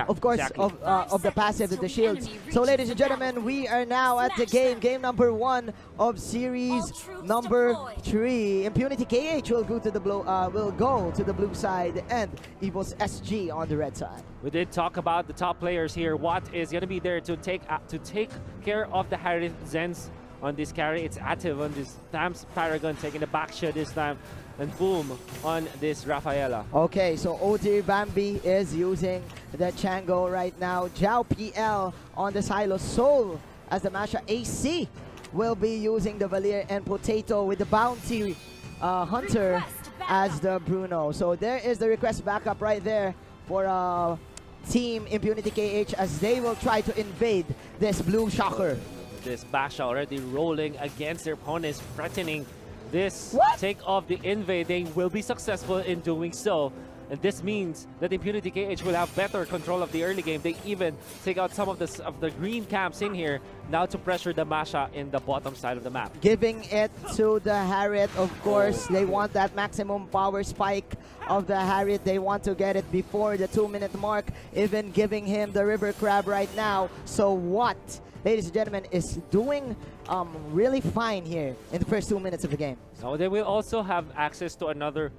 of course, exactly. of the passive of the shields. So, ladies and gentlemen, we are now at the game number 1 of series number 3. Impunity KH will go to the blue side, and Evos-SG on the red side. We did talk about the top players here. What is going to be there to take care of the Harith Zens on this carry? It's active on this Tams Paragon taking the back shot this time, and boom on this Rafaela. Okay, so Evos-MLBB is using the Chango right now. Zhao PL on the silo. Soul as the Masha. AC will be using the Valier, and Potato with the Bounty Hunter as the Bruno. So there is the request backup right there for Team Impunity KH as they will try to invade this blue shocker. This Basha already rolling against their opponents, threatening this take of the invade. They will be successful in doing so. And this means that Impunity KH will have better control of the early game. They even take out some of the green camps in here now to pressure the Masha in the bottom side of the map. Giving it to the Harith, of course. They want that maximum power spike of the Harith. They want to get it before the 2-minute mark, even giving him the River Crab right now. So what, ladies and gentlemen, is doing really fine here in the first 2 minutes of the game. So they will also have access to another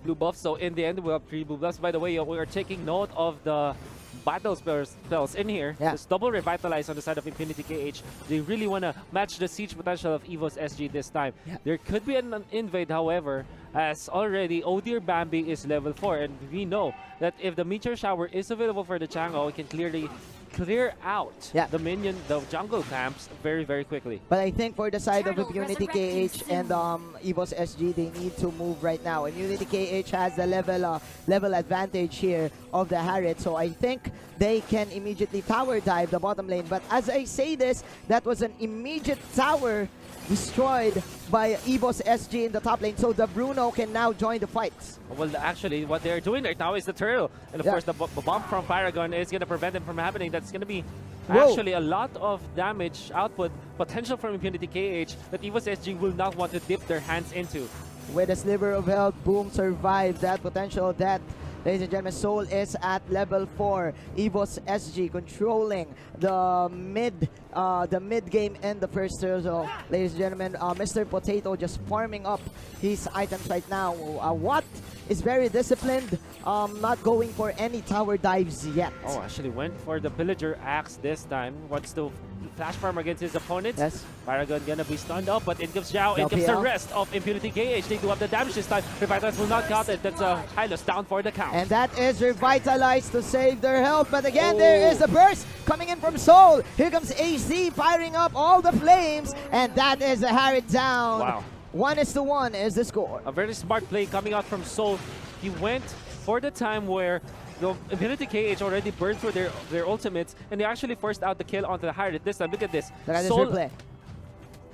blue buff. So in the end, we'll have 3 blue buffs. By the way, we are taking note of the battle spells in here. Just double revitalize on the side of Impunity KH. They really want to match the siege potential of Evos-SG this time. There could be an invade, however, as already Evos-MLBB is level 4, and we know that if the Meteor Shower is available for the Chango, we can clearly clear out the jungle camps very, very quickly. But I think for the side of Impunity KH and Evos-SG, they need to move right now. Impunity KH has the level advantage here of the Harith, so I think they can immediately tower dive the bottom lane. But as I say this, that was an immediate tower destroyed by Evos-SG in the top lane, so the Bruno can now join the fights. Well, actually, what they're doing right now is the turtle, and of course the bomb from Paragon is going to prevent them from happening. That's going to be actually a lot of damage output potential from Impunity KH that Evos-SG will not want to dip their hands into. With a sliver of health, Boom survived that potential death. Ladies and gentlemen, Soul is at level 4. Evos-SG controlling the mid game and the first turtle. Ladies and gentlemen, Mr. Potato just farming up his items right now. What is very disciplined, not going for any tower dives yet. Oh, actually went for the Pillager Axe this time. Wants to flash farm against his opponents. Paragon gonna be stunned up, but in comes Zhao, in comes the rest of Impunity KH. They do have the damage this time. Revitalize will not count it. That's a Hylos down for the count. And that is Revitalized to save their health. But again, there is a burst coming in from Soul. Here comes AC firing up all the flames, and that is the Harith down. Wow. 1-1 is the score. A very smart play coming out from Soul. He went for the time where the Impunity KH already burned through their ultimates, and they actually forced out the kill onto the Harith this time. Look at this. Soul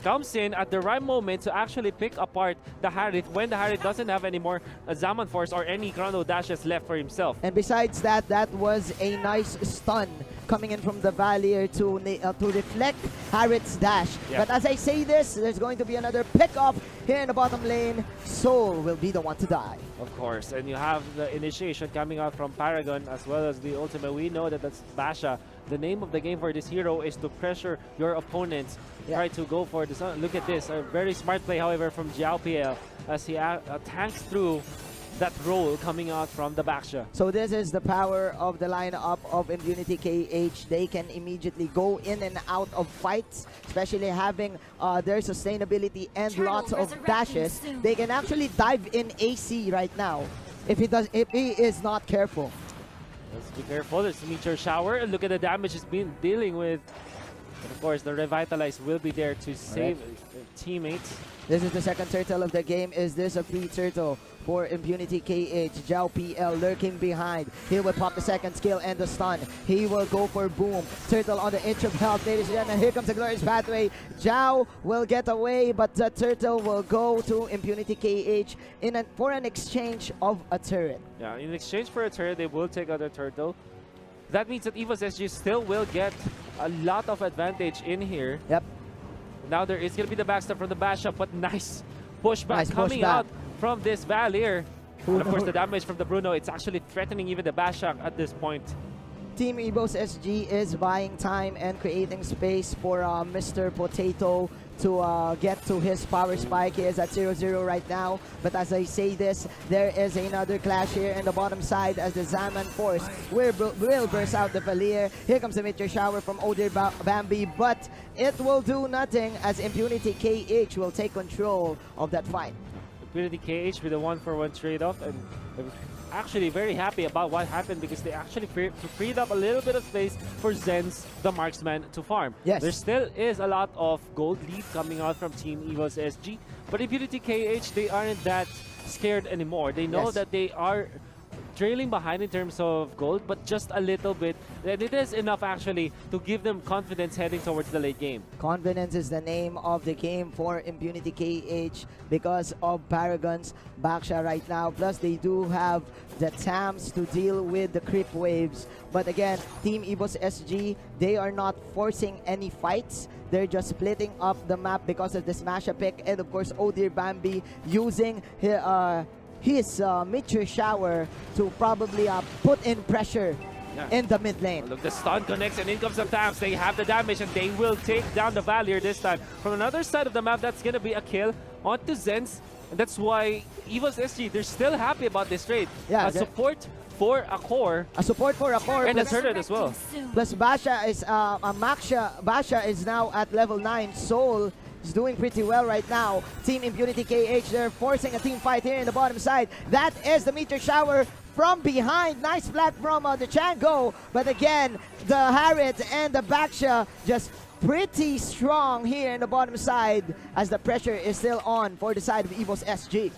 comes in at the right moment to actually pick apart the Harith when the Harith doesn't have any more Zaman Force or any Chrono Dashes left for himself. And besides that, that was a nice stun coming in from the Valier to deflect Harith's dash. But as I say this, there's going to be another pick-off here in the bottom lane. Soul will be the one to die. Of course, and you have the initiation coming out from Paragon as well as the ultimate. We know that that's Basha. The name of the game for this hero is to pressure your opponents. Try to go for this. Look at this. A very smart play, however, from Zhao PL as he tanks through that roll coming out from the Basha. So this is the power of the lineup of Impunity KH. They can immediately go in and out of fights, especially having their sustainability and lots of dashes. They can actually dive in AC right now if he is not careful. Let's be careful. There's a Meteor Shower, and look at the damage he's been dealing with. And of course, the Revitalize will be there to save teammates. This is the second turtle of the game. Is this a free turtle for Impunity KH? Zhao PL lurking behind. He will pop the second skill and the stun. He will go for Boom. Turtle on the inch of health, ladies and gentlemen. Here comes the glorious pathway. Zhao will get away, but the turtle will go to Impunity KH for an exchange of a turret. Yeah, in exchange for a turret, they will take out a turtle. That means that Evos-SG still will get a lot of advantage in here. Now there is going to be the backstab from the Basha, but nice pushback coming out from this Valier. And of course the damage from the Bruno, it's actually threatening even the Basha at this point. Team Evos SG is buying time and creating space for Mr. Potato to get to his power spike. He is at 0-0 right now. But as I say this, there is another clash here in the bottom side as the Zaman Force will burst out the Valier. Here comes the Meteor Shower from Evos-MLBB, but it will do nothing as Impunity KH will take control of that fight. Impunity KH with a 1-for-1 trade-off, and actually very happy about what happened because they actually freed up a little bit of space for Zenz, the marksman, to farm. Yes. There still is a lot of gold lead coming out from Team Evos SG, but Impunity KH, they aren't that scared anymore. They know that they are trailing behind in terms of gold, but just a little bit, and it is enough actually to give them confidence heading towards the late game. Confidence is the name of the game for Impunity KH because of Paragon's Baksha right now. Plus, they do have the TAMs to deal with the creep waves. But again, Team Evos SG, they are not forcing any fights. They're just splitting up the map because of this mashup pick, and of course, Evos-MLBB using his Meteor Shower to probably put in pressure in the mid lane. Look, the stun connects and in comes the TAMs. They have the damage and they will take down the Valier this time. From another side of the map, that's going to be a kill onto Zenz. And that's why Evos SG, they're still happy about this trade. Yeah, a support for a core. A support for a core. And a turret as well. Plus Basha is, Basha is now at level 9. Soul is doing pretty well right now. Team Impunity KH, they're forcing a team fight here in the bottom side. That is the Meteor Shower from behind. Nice flat from the Chango. But again, the Harriet and the Baksha just pretty strong here in the bottom side as the pressure is still on for the side of Evos SG.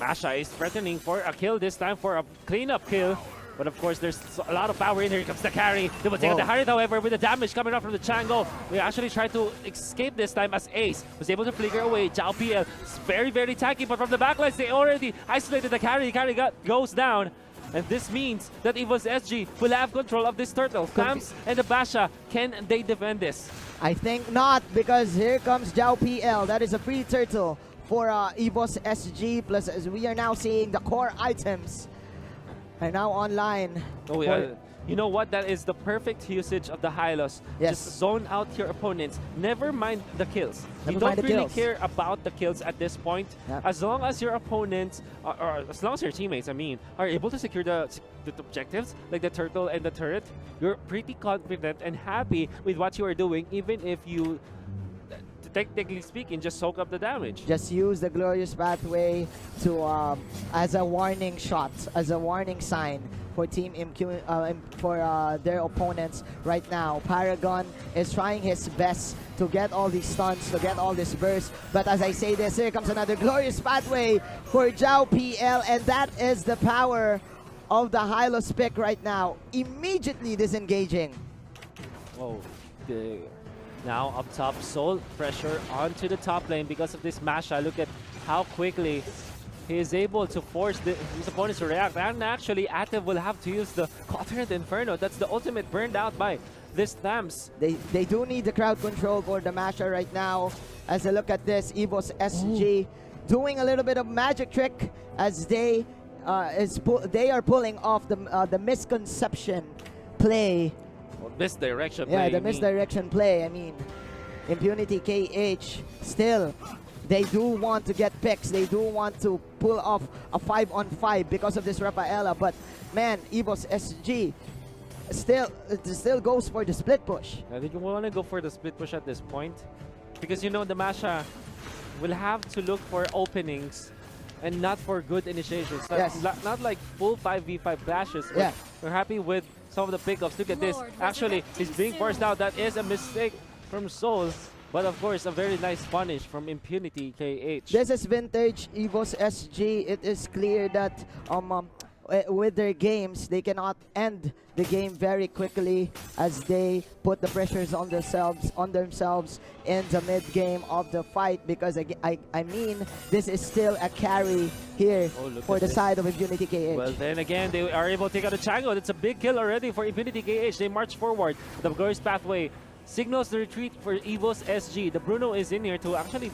Basha is threatening for a kill this time, for a cleanup kill. But of course, there's a lot of power in here. Here comes the carry. They will take out the Harriet, however, with the damage coming out from the Chango. We actually tried to escape this time as Ace was able to flicker away. Zhao PL is very, very tanky, but from the backlines, they already isolated the carry. The carry goes down. And this means that Evos SG will have control of this turtle. TAMs and the Basha, can they defend this? I think not, because here comes Zhao PL. That is a free turtle for Evos SG. Plus, as we are now seeing the core items are now online. Oh yeah, you know what? That is the perfect usage of the Hylos. Yes. Just zone out your opponents. Never mind the kills. You don't really care about the kills at this point. Yep. As long as your opponents, or as long as your teammates, I mean, are able to secure the objectives, like the turtle and the turret, you're pretty confident and happy with what you are doing, even if you, technically speaking, just soak up the damage. Just use the glorious pathway to as a warning shot, as a warning sign for Team for their opponents right now. Paragon is trying his best to get all these stuns, to get all this burst. But as I say this, here comes another glorious pathway for Zhao PL, and that is the power of the Hylos pick right now. Immediately disengaging. Whoa. Now up top, Soul pressure onto the top lane because of this Masha. Look at how quickly he is able to force his opponents to react. And actually, Atev will have to use the Cautered Inferno. That's the ultimate burned out by this TAMs. They do need the crowd control for the Masha right now. As I look at this, Evos SG doing a little bit of magic trick as they are pulling off the misconception play. Misdirection play. Yeah, the misdirection play. I mean, Impunity KH still, they do want to get picks. They do want to pull off a 5-on-5 because of this Rafaela. But man, Evos SG still goes for the split push. I think you want to go for the split push at this point, because you know the Masha will have to look for openings and not for good initiations. Yes. Not like full 5v5 clashes. But we're happy with some of the pickups. Look at this. Actually, he's being forced out. That is a mistake from Soul. But of course, a very nice punish from Impunity KH. This is vintage Evos SG. It is clear that with their games, they cannot end the game very quickly as they put the pressures on themselves in the mid game of the fight, because I mean, this is still a carry here for the side of Impunity KH. Well, then again, they are able to take out the Chango. That's a big kill already for Impunity KH. They march forward. The glorious pathway signals the retreat for Evos SG. The Bruno is in here to actually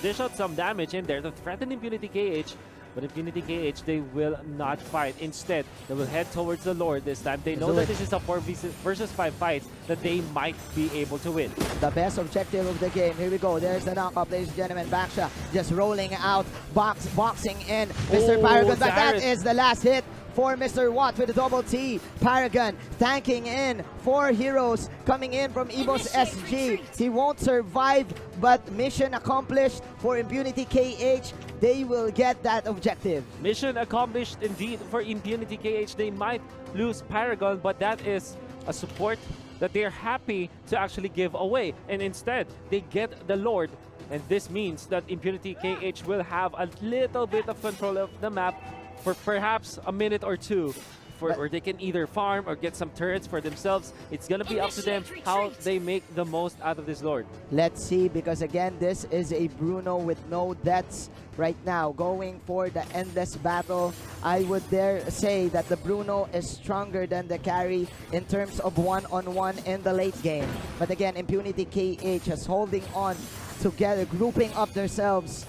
dish out some damage in there to threaten Impunity KH. But Impunity KH, they will not fight. Instead, they will head towards the Lord this time. They know that this is a 4 versus 5 fight that they might be able to win. The best objective of the game. Here we go. There's the knockup, ladies and gentlemen. Baksha just rolling out, boxing in Mr. Paragon. But that is the last hit for Mr. Watt with the double T. Paragon tanking in. 4 heroes coming in from Evos-SG. He won't survive, but mission accomplished for Impunity KH. They will get that objective. Mission accomplished indeed for Impunity KH. They might lose Paragon, but that is a support that they're happy to actually give away. And instead, they get the Lord. And this means that Impunity KH will have a little bit of control of the map for perhaps a minute or two, or they can either farm or get some turrets for themselves. It's gonna be up to them how they make the most out of this Lord. Let's see, because again, this is a Bruno with no deaths right now, going for the endless battle. I would dare say that the Bruno is stronger than the carry in terms of one-on-one in the late game. But again, Impunity KH is holding on together, grouping up themselves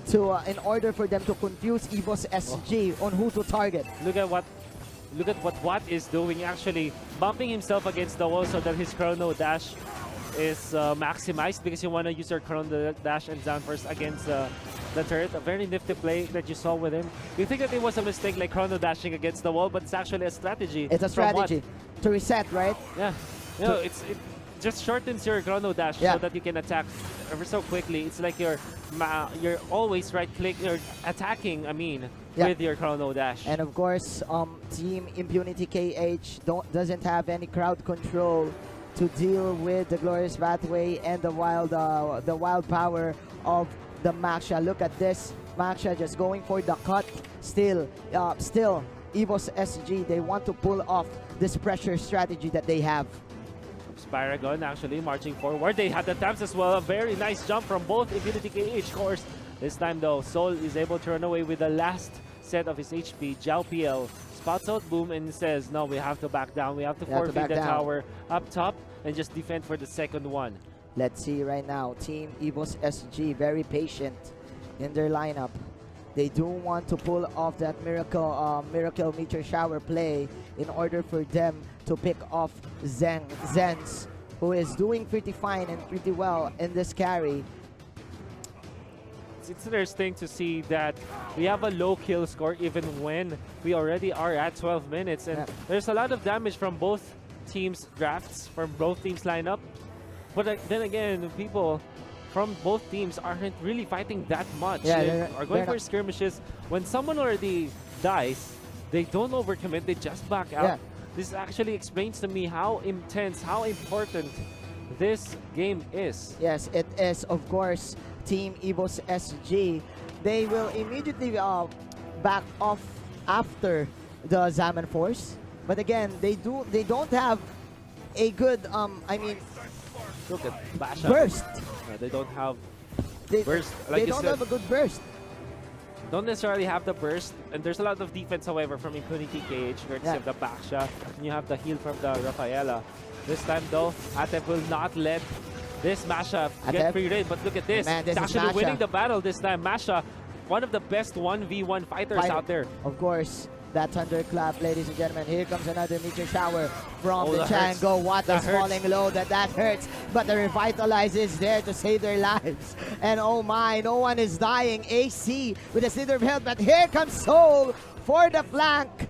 to in order for them to confuse Evos-SG on who to target. Look at what Watt is doing, actually bumping himself against the wall so that his Chrono Dash is maximized, because you want to use your Chrono Dash and down first against the turret. A very nifty play that you saw with him. You think that it was a mistake, like Chrono Dashing against the wall, but it's actually a strategy. It's a strategy to reset, right? Yeah. You know, it just shortens your Chrono Dash so that you can attack ever so quickly. It's like you're always right-click, you're attacking, with your Chrono Dash. And of course, Team Impunity KH doesn't have any crowd control to deal with the Glorious Pathway and the wild power of the Maxia. Look at this, Maxia just going for the cut. Still Evos-SG, they want to pull off this pressure strategy that they have. Paragon actually marching forward. They had the taps as well. A very nice jump from both Impunity KH. Of course, this time though, Soul is able to run away with the last set of his HP. Jiao PL spots out Boom and says, no, we have to back down. We have to forfeit the tower up top and just defend for the second one. Let's see right now. Team Evos-SG very patient in their lineup. They do want to pull off that miracle meteor shower play in order for them to pick off Zenz, who is doing pretty fine and pretty well in this carry. It's interesting to see that we have a low kill score even when we already are at 12 minutes. And there's a lot of damage from both teams' drafts, from both teams' lineup. But then again, people from both teams aren't really fighting that much. They are going for skirmishes. When someone already dies, they don't overcommit, they just back out. This actually explains to me how intense, how important this game is. Yes, it is. Of course, Team Evos-SG, they will immediately back off after the Zaman Force. But again, they don't have a good look at Basha. Burst. They don't have burst. Like they don't have a good burst. Don't necessarily have the burst, and there's a lot of defense, however, from Impunity KH, courtesy of the Baksha, and you have the heal from the Rafaela. This time, though, Atep will not let this Masha get free reign, but look at this. Man, it's actually winning the battle this time. Masha, one of the best 1v1 fighters out there. Of course, that thunderclap, ladies and gentlemen. Here comes another meteor shower from the Chango. Watt is falling low. That hurts, but the Revitalize is there to save their lives. And oh my, no one is dying. AC with a Slither of Health, but here comes Soul for the flank.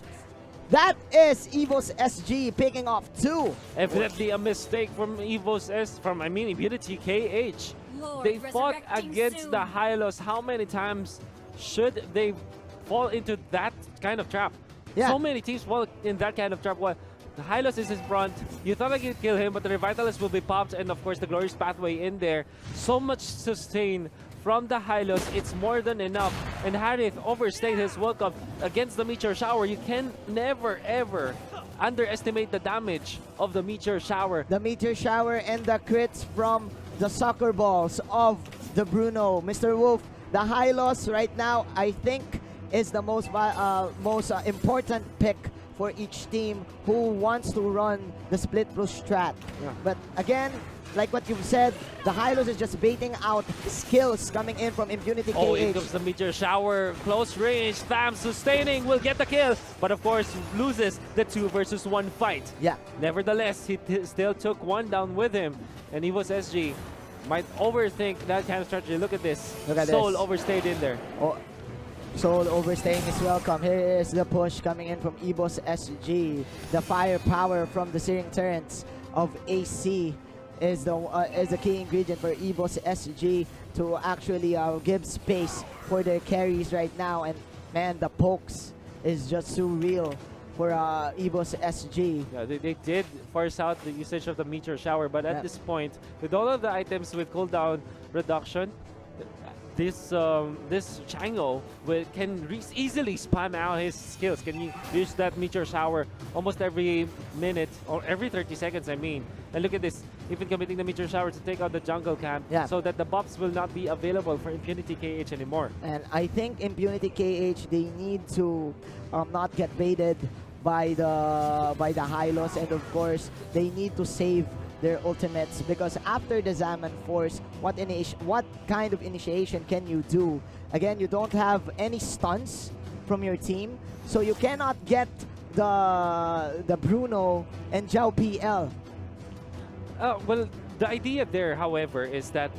That is Evos-SG picking off 2. Evidently a mistake from Impunity KH. They fought against the Hylos. How many times should they fall into that kind of trap? So many teams fall in that kind of trap. Well, the Hylos is in front. You thought I could kill him, but the Revitalist will be popped, and of course the Glorious Pathway in there. So much sustain from the Hylos, it's more than enough. And Harith overstayed his welcome against the Meteor Shower. You can never ever underestimate the damage of the Meteor Shower. The Meteor Shower and the crits from the soccer balls of the Bruno. Mr. Wolf, the Hylos right now, I think, is the most important pick for each team who wants to run the split push strat. Yeah. But again, like what you've said, the Hylos is just baiting out skills coming in from Impunity Oh, KH. here comes the meteor shower, close range. Tham sustaining will get the kill, but of course loses the 2 versus 1 fight. Yeah. Nevertheless, he still took one down with him, and Evos-SG might overthink that kind of strategy. Look at this. Look at Soul this. overstayed in there. Oh, Soul overstaying is welcome. Here is the push coming in from Evos-SG. The firepower from the Searing Turrets of AC is the key ingredient for Evos-SG to actually give space for their carries right now. And man, the pokes is just surreal for Evos-SG. Yeah, they did force out the usage of the meteor shower, but at this point, with all of the items with cooldown reduction, this Chango can easily spam out his skills. Can you use that meteor shower almost every minute or every 30 seconds, I mean. And look at this, even committing the meteor shower to take out the jungle camp so that the buffs will not be available for Impunity KH anymore. And I think Impunity KH, they need to not get baited by the Hylos, and of course they need to save their ultimates, because after the Zaman Force, what kind of initiation can you do? Again, you don't have any stuns from your team, so you cannot get the Bruno and Zhao PL. Well, the idea there, however, is that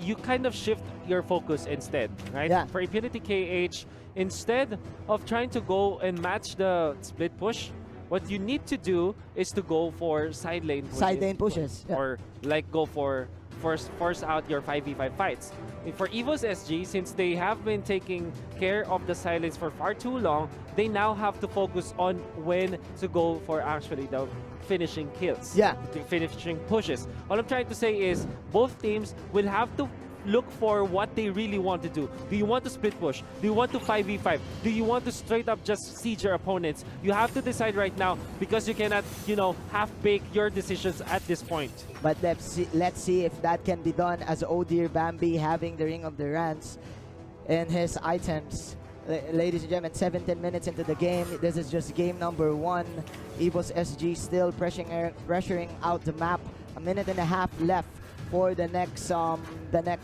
you kind of shift your focus instead, right? Yeah. For Impunity KH, instead of trying to go and match the split push, what you need to do is to go for side lane pushes. Side lane pushes. Yeah. Or like go for force out your 5v5 fights. And for Evos-SG, since they have been taking care of the silence for far too long, they now have to focus on when to go for actually the finishing kills. Yeah. The finishing pushes. All I'm trying to say is both teams will have to look for what they really want to do. Do you want to split push? Do you want to 5v5? Do you want to straight up just siege your opponents? You have to decide right now, because you cannot, half-bake your decisions at this point. But let's see if that can be done, as Evos-MLBB having the Ring of the Rants in his items. Ladies and gentlemen, 17 minutes into the game. This is just game number 1. Evos-SG still pressuring out the map. A minute and a half left for the next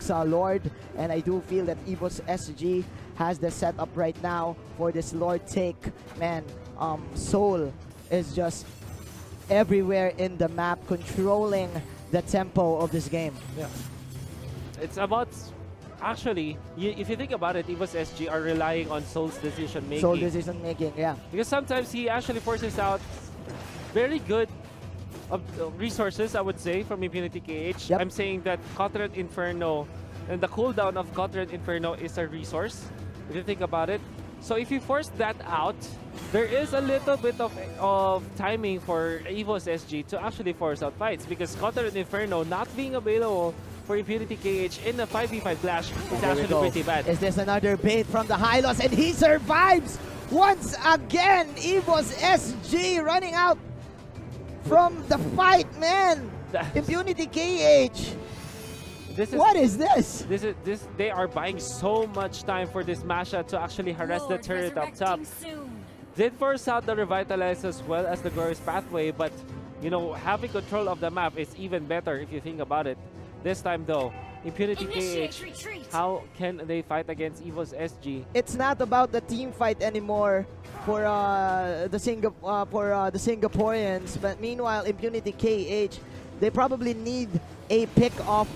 Lord, and I do feel that Evos-SG has the setup right now for this Lord take. Man, Soul is just everywhere in the map, controlling the tempo of this game. Yeah, it's about actually, if you think about it, Evos-SG are relying on Soul's decision making. Soul decision making, yeah. Because sometimes he actually forces out very good resources, I would say, from Impunity KH. Yep. I'm saying that Cotterate Inferno and the cooldown of Cotterate Inferno is a resource, if you think about it. So if you force that out, there is a little bit of timing for Evos-SG to actually force out fights, because Cotterate Inferno not being available for Impunity KH in the 5v5 clash is actually pretty bad. Is this another bait from the Hylos, and he survives once again? Evos-SG running out from the fight, man. Impunity KH. What is this? They are buying so much time for this Masha to actually harass the turret up top. Did force out the Revitalize as well as the Glorious Pathway, but having control of the map is even better if you think about it. This time though, Impunity KH, how can they fight against Evos-SG? It's not about the team fight anymore for the Singaporeans, but meanwhile, Impunity KH, they probably need a pick off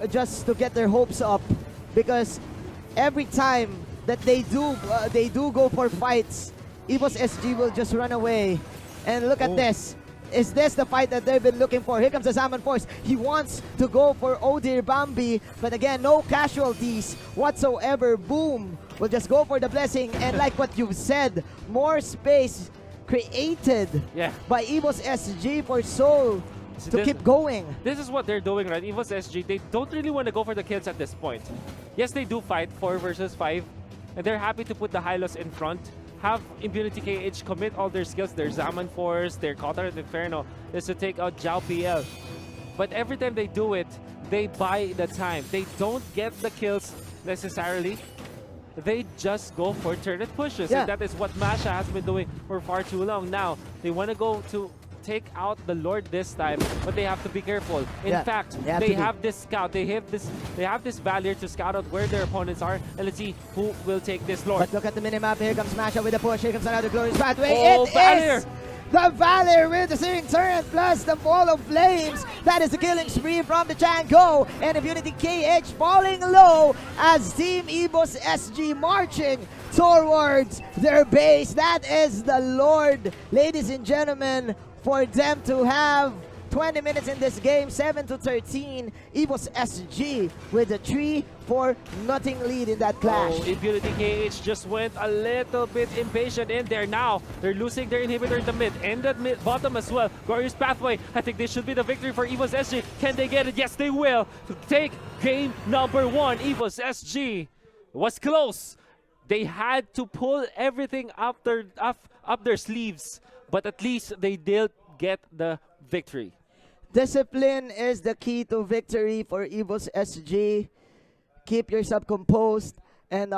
just to get their hopes up, because every time that they do go for fights, Evos-SG will just run away. And look at this. Is this the fight that they've been looking for? Here comes the Zaman Force. He wants to go for Evos-MLBB, but again, no casualties whatsoever. Boom! We'll just go for the blessing, and like what you've said, more space created by Evos-SG for Soul to keep going. This is what they're doing, right? Evos-SG, they don't really want to go for the kills at this point. Yes, they do fight 4 versus 5, and they're happy to put the Hylos in front. Have Impunity KH commit all their skills, their Zaman Force, their Cotterate Inferno, is to take out Zhao PL. But every time they do it, they buy the time. They don't get the kills necessarily. they just go for turret pushes. Yeah. And that is what Masha has been doing for far too long. Now, they want to go to take out the Lord this time, but they have to be careful. In fact, they have this scout. They have this Valier to scout out where their opponents are, and let's see who will take this Lord. But look at the minimap. Here comes Masha with a push. Here comes another glorious pathway. Oh, It Valier! is the Valier with the searing turret plus the ball of flames. That is the killing spree from the Django, and Impunity KH falling low as Team Evos-SG marching towards their base. That is the Lord, ladies and gentlemen, for them to have 20 minutes in this game, 7-13. Evos-SG with a 3-4 nothing lead in that clash. Oh, Impunity KH just went a little bit impatient in there. Now they're losing their inhibitor in the mid and the bottom as well. Glorious pathway. I think this should be the victory for Evos-SG. Can they get it? Yes, they will. Take game number 1. Evos-SG was close. They had to pull everything up their sleeves, but at least they did get the victory. Discipline is the key to victory for Evos-SG. Keep yourself composed, and